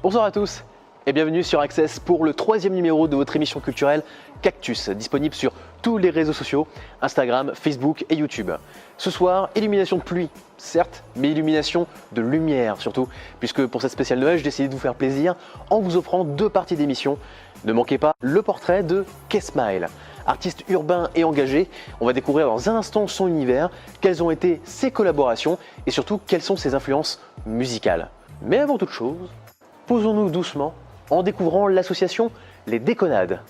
Bonsoir à tous et bienvenue sur Access pour le 3e numéro de votre émission culturelle Cactus, disponible sur tous les réseaux sociaux, Instagram, Facebook et YouTube. Ce soir, illumination de pluie, certes, mais illumination de lumière surtout, puisque pour cette spéciale Noël, j'ai décidé de vous faire plaisir en vous offrant 2 parties d'émission. Ne manquez pas le portrait de K-Smile. Artiste urbain et engagé, on va découvrir dans un instant son univers, quelles ont été ses collaborations et surtout quelles sont ses influences musicales. Mais avant toute chose, posons-nous doucement en découvrant l'association Les Déconnades.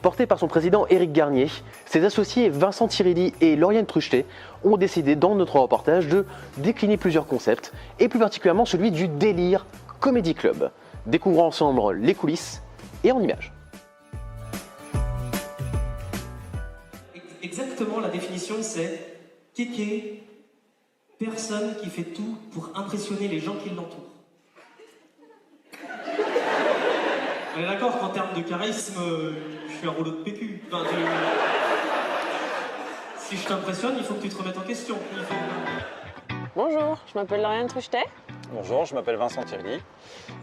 Portée par son président Éric Garnier, ses associés Vincent Tirilli et Lauriane Truchetet ont décidé dans notre reportage de décliner plusieurs concepts et plus particulièrement celui du Délire Comedy Club. Découvrons ensemble les coulisses et en images. Exactement, la définition c'est kéké, personne qui fait tout pour impressionner les gens qui l'entourent. On est d'accord qu'en termes de charisme, je suis un rouleau de PQ. Enfin, si je t'impressionne, il faut que tu te remettes en question. Bonjour, je m'appelle Lauriane Truchetet. Bonjour, je m'appelle Vincent Tirilli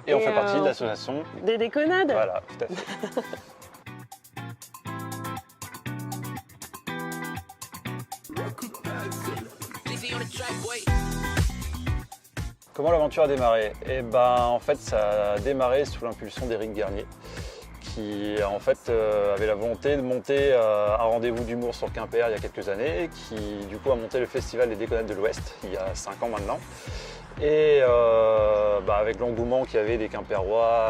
et on fait partie de l'association Des Déconnades. Voilà, tout à fait. Comment l'aventure a démarré? Eh ben, en fait, ça a démarré sous l'impulsion d'Éric Garnier, qui en fait avait la volonté de monter un rendez-vous d'humour sur le Quimper il y a quelques années, qui du coup a monté le festival des Déconnades de l'Ouest il y a 5 ans maintenant. Et avec l'engouement qu'il y avait des Quimpérois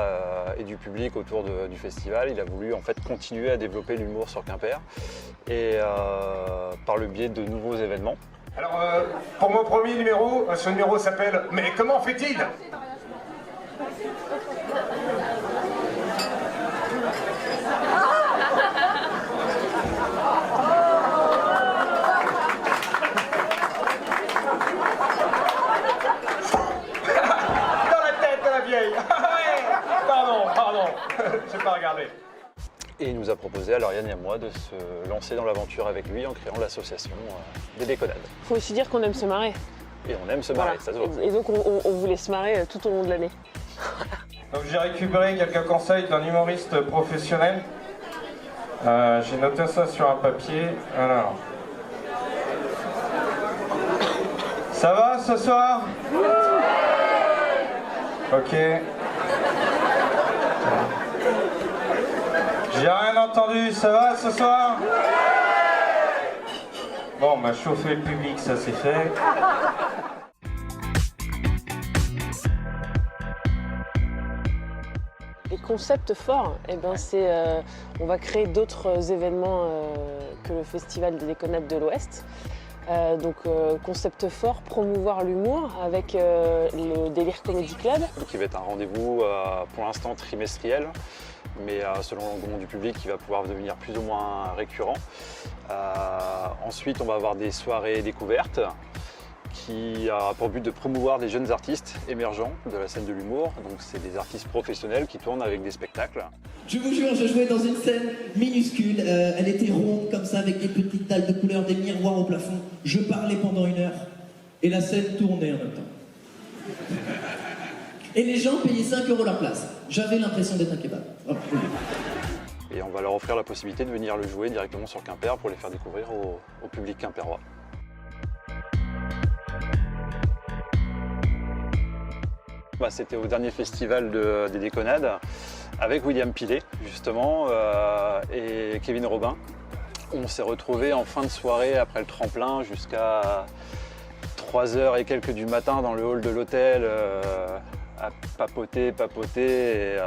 et du public autour du festival, il a voulu en fait continuer à développer l'humour sur Quimper et par le biais de nouveaux événements. Alors, pour mon premier numéro, ce numéro s'appelle « Mais comment fait-il » Dans la tête de la vieille. Pardon, j'ai pas regardé. Et il nous a proposé à Lauriane et à moi de se lancer dans l'aventure avec lui en créant l'association des Déconnades. Il faut aussi dire qu'on aime se marrer. Et on aime se marrer, Voilà. ça se voit. Et donc on voulait se marrer tout au long de l'année. Donc j'ai récupéré quelques conseils d'un humoriste professionnel. J'ai noté ça sur un papier. Alors. Ça va ce soir? Ok. J'ai rien entendu, ça va ce soir? Bon, bah chauffer le public, ça c'est fait. Les concepts forts, eh ben c'est, on va créer d'autres événements que le Festival des Déconnades de l'Ouest. Concept fort, promouvoir l'humour avec le Délire Comedy Club. Qui va être un rendez-vous pour l'instant trimestriel, mais selon l'engouement du public, qui va pouvoir devenir plus ou moins récurrent. Ensuite, on va avoir des soirées découvertes qui a pour but de promouvoir des jeunes artistes émergents de la scène de l'humour. Donc c'est des artistes professionnels qui tournent avec des spectacles. Je vous jure, je jouais dans une scène minuscule, elle était ronde comme ça avec des petites dalles de couleur, des miroirs au plafond. Je parlais pendant 1 heure et la scène tournait en même temps. Et les gens payaient 5 € la place. J'avais l'impression d'être un kebab. Oh. Et on va leur offrir la possibilité de venir le jouer directement sur Quimper pour les faire découvrir au public quimpérois. C'était au dernier festival des Déconnades avec William Pilet justement et Kevin Robin. On s'est retrouvés en fin de soirée après le tremplin jusqu'à 3h et quelques du matin dans le hall de l'hôtel à papoter, et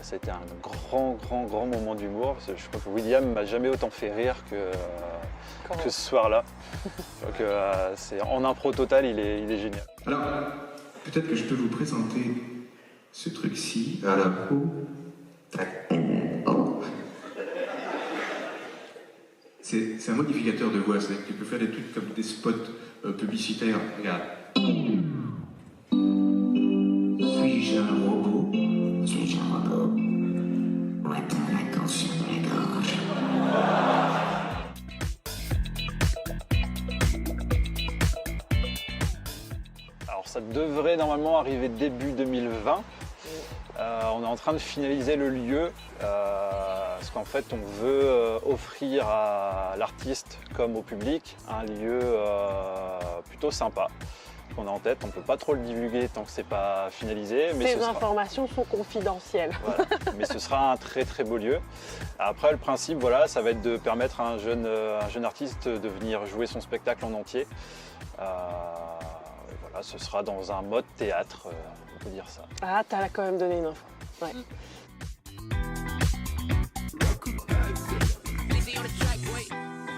c'était un grand moment d'humour. Je crois que William m'a jamais autant fait rire que ce soir-là. Donc en impro total, il est génial. Alors, peut-être que je peux vous présenter ce truc-ci à la peau. C'est un modificateur de voix, c'est-à-dire que tu peux faire des trucs comme des spots publicitaires. Regarde. Suis-je un robot? Suis-je un robot? Ou atteint la cancer de la gorge? Alors ça devrait normalement arriver début 2020. On est en train de finaliser le lieu parce qu'en fait on veut offrir à l'artiste comme au public un lieu plutôt sympa qu'on a en tête. On ne peut pas trop le divulguer tant que c'est pas finalisé. Mais ces informations sont confidentielles. Voilà. Mais ce sera un très beau lieu. Après le principe, voilà, ça va être de permettre à un jeune artiste de venir jouer son spectacle en entier. Voilà, ce sera dans un mode théâtre. On peut dire ça. Ah, t'as quand même donné une info. Ouais.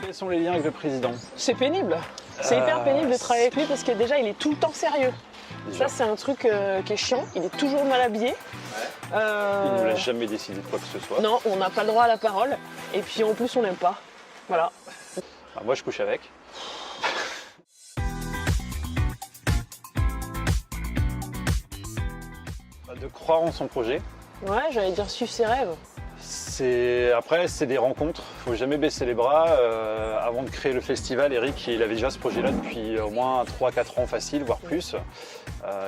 Quels sont les liens avec le président? C'est pénible. C'est hyper pénible de travailler avec lui parce que déjà, il est tout le temps sérieux. Ça, c'est un truc qui est chiant. Il est toujours mal habillé. Il ne nous laisse jamais décider de quoi que ce soit. Non, on n'a pas le droit à la parole. Et puis en plus, on l'aime pas. Voilà. Alors, moi, je couche avec. De croire en son projet. Ouais, j'allais dire suivre ses rêves. Après, c'est des rencontres. Il ne faut jamais baisser les bras. Avant de créer le festival, Eric, il avait déjà ce projet-là depuis au moins 3-4 ans facile, voire plus.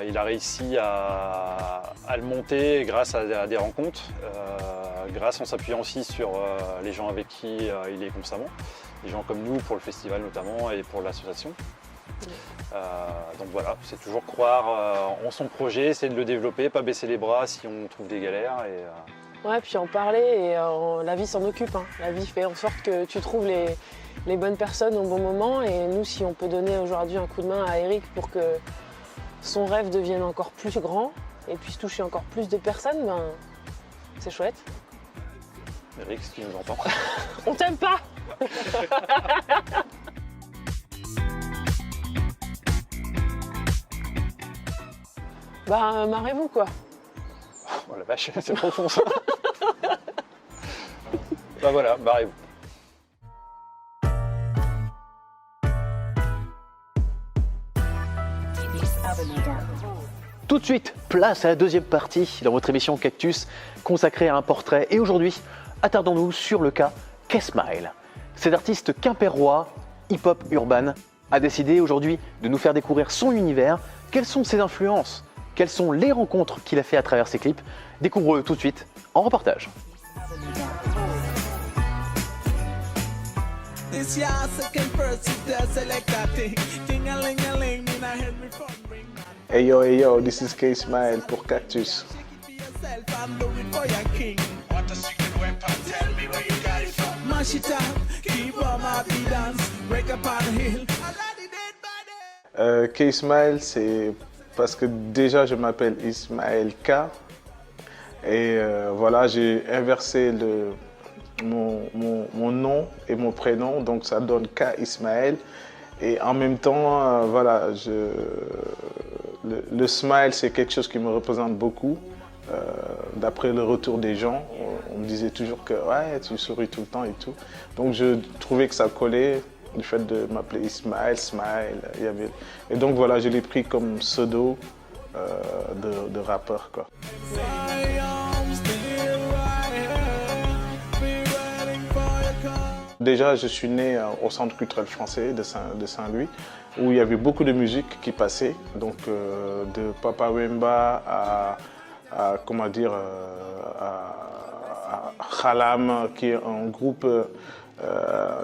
Il a réussi à le monter grâce à des rencontres, grâce en s'appuyant aussi sur les gens avec qui il est constamment. Des gens comme nous pour le festival notamment et pour l'association. Donc voilà, c'est toujours croire en son projet, essayer de le développer, pas baisser les bras si on trouve des galères. Ouais, puis en parler et la vie s'en occupe. Hein. La vie fait en sorte que tu trouves les bonnes personnes au bon moment. Et nous, si on peut donner aujourd'hui un coup de main à Eric pour que son rêve devienne encore plus grand et puisse toucher encore plus de personnes, ben, c'est chouette. Eric, si tu nous entends. On t'aime pas. Bah, marrez-vous quoi. Oh la vache, c'est profond ça. Bah voilà, barrez-vous. Tout de suite, place à la deuxième partie dans votre émission Cactus consacrée à un portrait. Et aujourd'hui, attardons-nous sur le cas K-Smile. Cet artiste quimpérois, hip-hop urban, a décidé aujourd'hui de nous faire découvrir son univers. Quelles sont ses influences? Quelles sont les rencontres qu'il a fait à travers ses clips? Découvrez-le tout de suite en reportage. Hey yo, this is K-Smile pour Cactus. K-Smile, c'est parce que déjà je m'appelle Ismaël K. Et voilà, j'ai inversé mon nom et mon prénom, donc ça donne K Ismaël. Et en même temps, voilà, le smile, c'est quelque chose qui me représente beaucoup. D'après le retour des gens, on me disait toujours que ouais, tu souris tout le temps et tout. Donc je trouvais que ça collait, du fait de m'appeler Ismaël, Smile. Et donc voilà, je l'ai pris comme pseudo de rappeur, quoi. Déjà, je suis né au Centre culturel français de Saint-Louis, où il y avait beaucoup de musique qui passait, donc de Papa Wemba à comment dire, à Khalam, qui est un groupe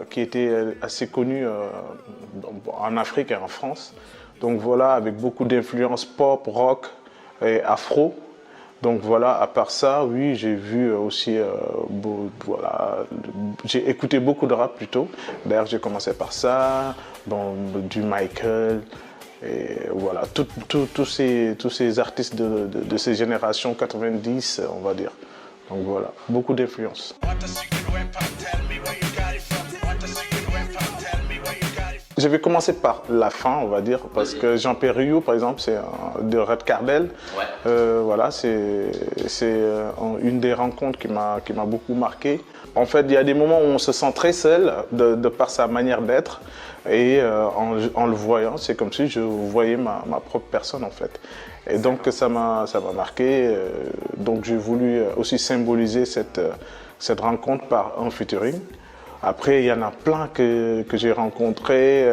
qui était assez connu en Afrique et en France. Donc voilà, avec beaucoup d'influences pop, rock et afro. Donc voilà, à part ça, oui, j'ai vu aussi, voilà, j'ai écouté beaucoup de rap plutôt. D'ailleurs, j'ai commencé par ça, bon, du Michael, Et voilà, tous ces artistes de ces générations 90, on va dire. Donc voilà, beaucoup d'influence. Je vais commencer par la fin, on va dire, parce que Jean-Pierre Riou, par exemple, c'est de Red Cardel. Ouais. Voilà, c'est une des rencontres qui m'a beaucoup marqué. En fait, il y a des moments où on se sent très seul de par sa manière d'être. Et en le voyant, c'est comme si je voyais ma propre personne, en fait. Et donc, ça m'a marqué. Donc, j'ai voulu aussi symboliser cette rencontre par un featuring. Après, il y en a plein que j'ai rencontrés,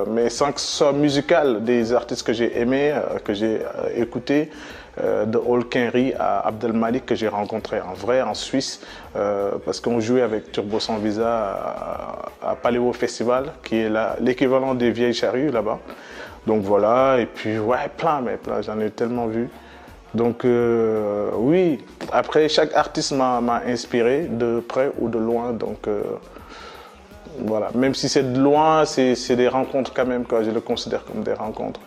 mais sans que ce soit musical, des artistes que j'ai aimés, que j'ai écoutés, de Olkenry à Abdelmalik que j'ai rencontré en vrai en Suisse, parce qu'on jouait avec Turbo Sans Visa à Paléo Festival, qui est l'équivalent des Vieilles Charrues là-bas. Donc voilà, et puis ouais, plein, j'en ai tellement vu. Donc oui, après chaque artiste m'a inspiré de près ou de loin, donc voilà, même si c'est de loin, c'est des rencontres quand même, je le considère comme des rencontres.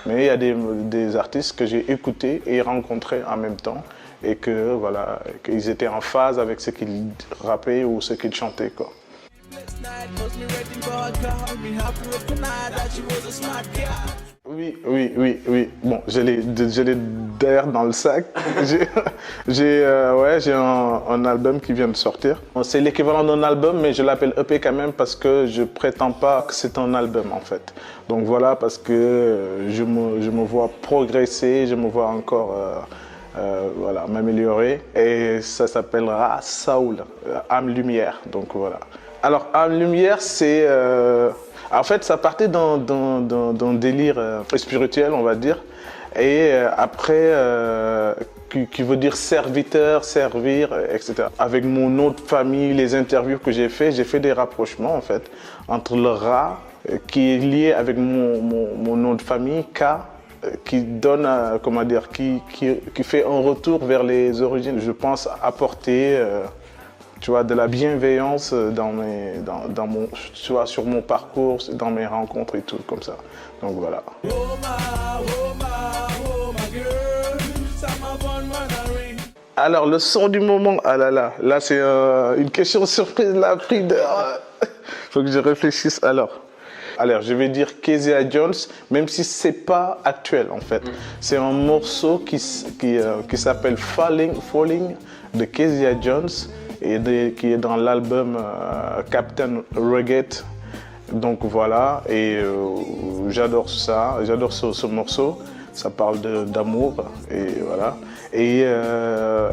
Mais il y a des artistes que j'ai écoutés et rencontrés en même temps et que voilà, qu'ils étaient en phase avec ce qu'ils rappaient ou ce qu'ils chantaient, quoi. Oui. Bon, je l'ai d'ailleurs dans le sac. J'ai un album qui vient de sortir. C'est l'équivalent d'un album, mais je l'appelle EP quand même parce que je prétends pas que c'est un album en fait. Donc voilà, parce que je me vois progresser, je me vois encore voilà, m'améliorer. Et ça s'appellera Saoul, Âme Lumière. Donc voilà. Alors, Âme Lumière, c'est... en fait, ça partait d'un délire spirituel, on va dire. Et après, qui veut dire serviteur, servir, etc. Avec mon nom de famille, les interviews que j'ai fait des rapprochements, en fait, entre le Ra, qui est lié avec mon nom de famille, K, qui donne, comment dire, qui fait un retour vers les origines. Je pense apporter... tu vois, de la bienveillance tu vois, sur mon parcours, dans mes rencontres et tout, comme ça. Donc voilà. Alors, le son du moment, ah là c'est une question surprise, la pris de... Faut que je réfléchisse alors. Alors, je vais dire Kezia Jones, même si c'est pas actuel en fait. C'est un morceau qui s'appelle Falling de Kezia Jones. Qui est dans l'album Captain Reggae. Donc voilà, et j'adore ça, j'adore ce morceau. Ça parle d'amour, et voilà. Et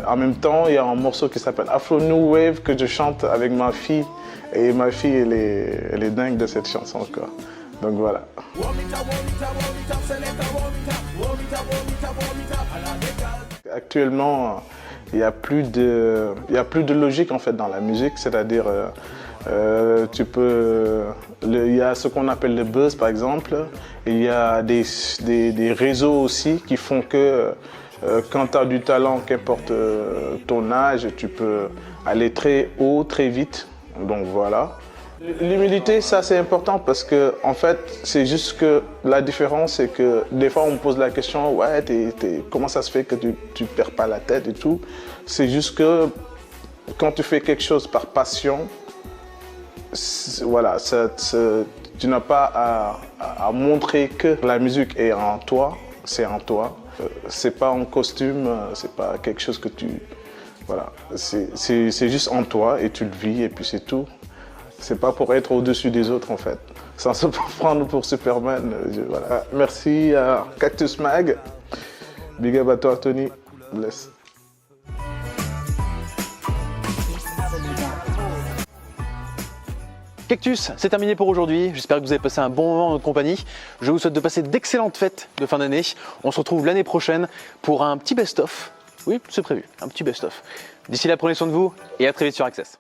en même temps, il y a un morceau qui s'appelle Afro New Wave que je chante avec ma fille. Et ma fille, elle est dingue de cette chanson, quoi. Donc voilà. Actuellement, il n'y a plus de logique en fait dans la musique, c'est-à-dire il y a ce qu'on appelle le buzz par exemple, il y a des réseaux aussi qui font que quand tu as du talent, qu'importe ton âge, tu peux aller très haut, très vite, donc voilà. L'humilité, ça c'est important parce que en fait, c'est juste que la différence, c'est que des fois on me pose la question, ouais, comment ça se fait que tu perds pas la tête et tout. C'est juste que quand tu fais quelque chose par passion, voilà, tu n'as pas à montrer que la musique est en toi, c'est en toi. C'est pas en costume, c'est pas quelque chose que tu... Voilà, c'est juste en toi et tu le vis et puis c'est tout. C'est pas pour être au-dessus des autres en fait. Sans se prendre pour Superman. Voilà. Merci à Cactus Mag. Big up à toi Tony. Bless. Cactus, c'est terminé pour aujourd'hui. J'espère que vous avez passé un bon moment en notre compagnie. Je vous souhaite de passer d'excellentes fêtes de fin d'année. On se retrouve l'année prochaine pour un petit best-of. Oui, c'est prévu, un petit best-of. D'ici là, prenez soin de vous et à très vite sur Access.